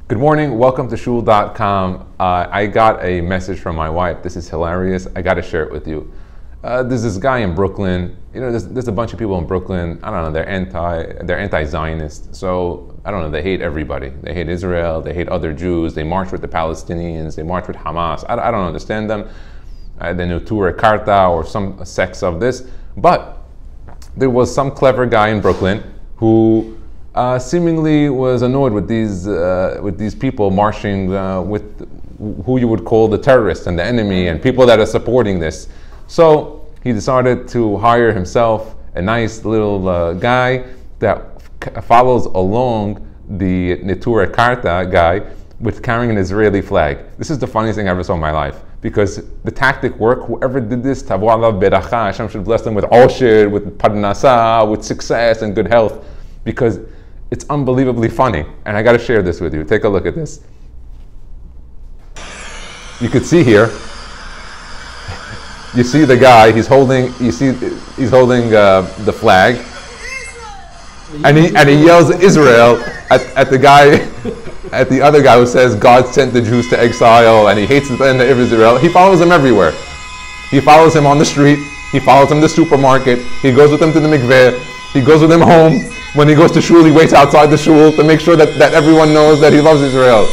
Good morning, welcome to shul.com. I got a message from my wife. This is hilarious. I got to share it with you. There's this guy in Brooklyn. You know, there's a bunch of people in Brooklyn. I don't know. They're anti-Zionist. So I don't know. They hate everybody. They hate Israel. They hate other Jews. They march with the Palestinians. They march with Hamas. I don't understand them. The Netura, Karta, or some sects of this. But there was some clever guy in Brooklyn who seemingly was annoyed with these people marching with who you would call the terrorists and the enemy and people that are supporting this. So he decided to hire himself a nice little guy that follows along the Netura Karta guy with carrying an Israeli flag. This is the funniest thing I ever saw in my life, because the tactic worked. Whoever did this, Tavu alav beracha, Hashem should bless them with osher, with parnasa, with success and good health, because it's unbelievably funny. And I got to share this with you. Take a look at this. You could see here, you see the guy, he's holding the flag, and he yells Israel at the guy, at the other guy who says God sent the Jews to exile and he hates the end of Israel. He follows him everywhere. He follows him on the street, he follows him to the supermarket, he goes with him to the mikveh, he goes with him home. When he goes to shul, he waits outside the shul to make sure that everyone knows that he loves Israel.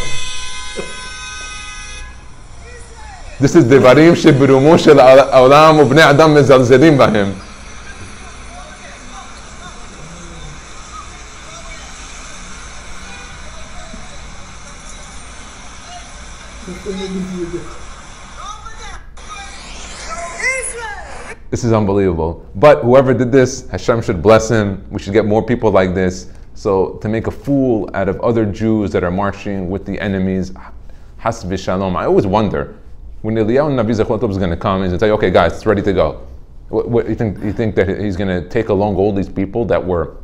This is Devarim shebirumo shel ha'olam u'bnei adam mezalzelim bahem. This is unbelievable. But whoever did this, Hashem should bless him. We should get more people like this. So to make a fool out of other Jews that are marching with the enemies, has v'shalom. I always wonder, when Eliyahu Navi Zechron is going to come, he's going to say, okay guys, it's ready to go. What you think that he's going to take along all these people that were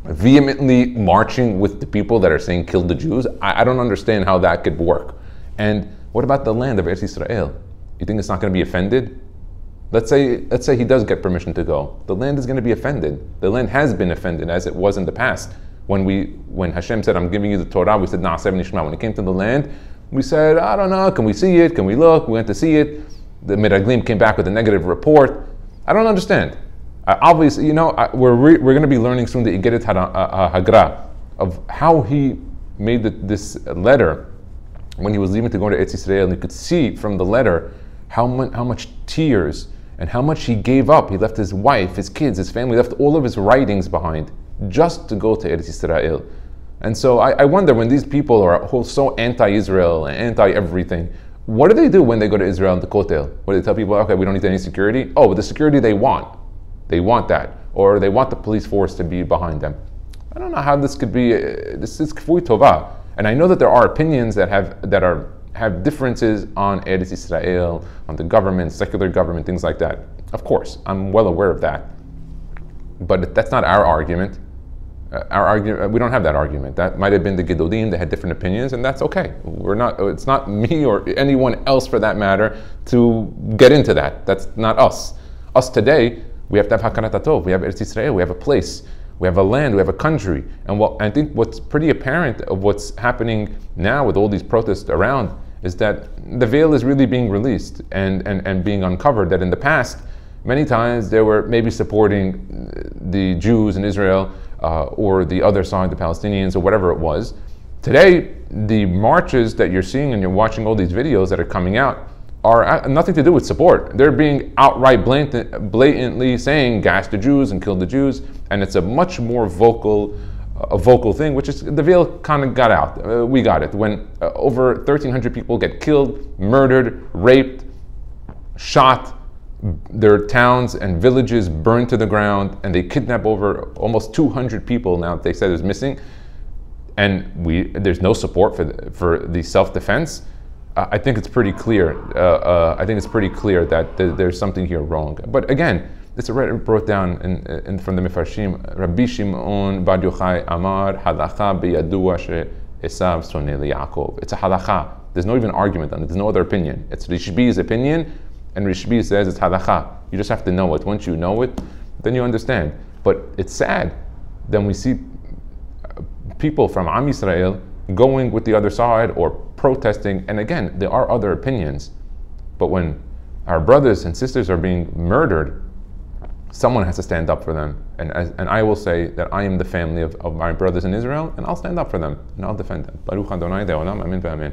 vehemently marching with the people that are saying kill the Jews? I don't understand how that could work. And what about the land of Eretz Yisrael? You think it's not going to be offended? Let's say he does get permission to go. The land is going to be offended. The land has been offended, as it was in the past. When Hashem said, I'm giving you the Torah, we said, Na'aseh v'nishma. When it came to the land, we said, I don't know, can we see it? Can we look? We went to see it. The Miraglim came back with a negative report. I don't understand. Obviously, you know, we're going to be learning soon the Igeret HaGra of how he made this letter when he was leaving to go to Eretz Yisrael. And you could see from the letter how much tears and how much he gave up. He left his wife, his kids, his family, left all of his writings behind just to go to Eretz Yisrael. And so I wonder, when these people are so anti-Israel and anti-everything, what do they do when they go to Israel and the Kotel? What do they tell people? Okay, we don't need any security. Oh, but the security they want that, or they want the police force to be behind them. I don't know how this could be. This is kfui tova, and I know that there are opinions that have differences on Eretz Yisrael, on the government, secular government, things like that. Of course, I'm well aware of that. But that's not our argument. We don't have that argument. That might have been the Gedolim that had different opinions, and that's okay. It's not me or anyone else for that matter to get into that. That's not us. Us today, we have to have Hakarat Tov. We have Eretz Yisrael. We have a place. We have a land, we have a country. And I think what's pretty apparent of what's happening now with all these protests around is that the veil is really being released and being uncovered. That in the past, many times they were maybe supporting the Jews in Israel or the other side, the Palestinians, or whatever it was. Today, the marches that you're seeing and you're watching all these videos that are coming out are nothing to do with support. They're being outright blatantly saying gas the Jews and kill the Jews, and it's a much more vocal thing, which is the veil kind of got out. We got it. When over 1,300 people get killed, murdered, raped, shot, their towns and villages burned to the ground, and they kidnap over almost 200 people now that they said is missing, and there's no support for the self-defense. I think it's pretty clear. That there's something here wrong. But again, it's already brought down from the Mefarshim. Rabbi Shimon Bar Yochai Amar Halacha biyadua she'esav soneh liYaakov. It's a halacha. There's no even argument on it. There's no other opinion. It's Rishbi's opinion, and Rishbi says it's halacha. You just have to know it. Once you know it, then you understand. But it's sad. Then we see people from Am Yisrael going with the other side or protesting. And again, there are other opinions, but when our brothers and sisters are being murdered, someone has to stand up for them. And I will say that I am the family of my brothers in Israel, and I'll stand up for them and I'll defend them. Baruch Adonai De'olam, Amen ve'amen.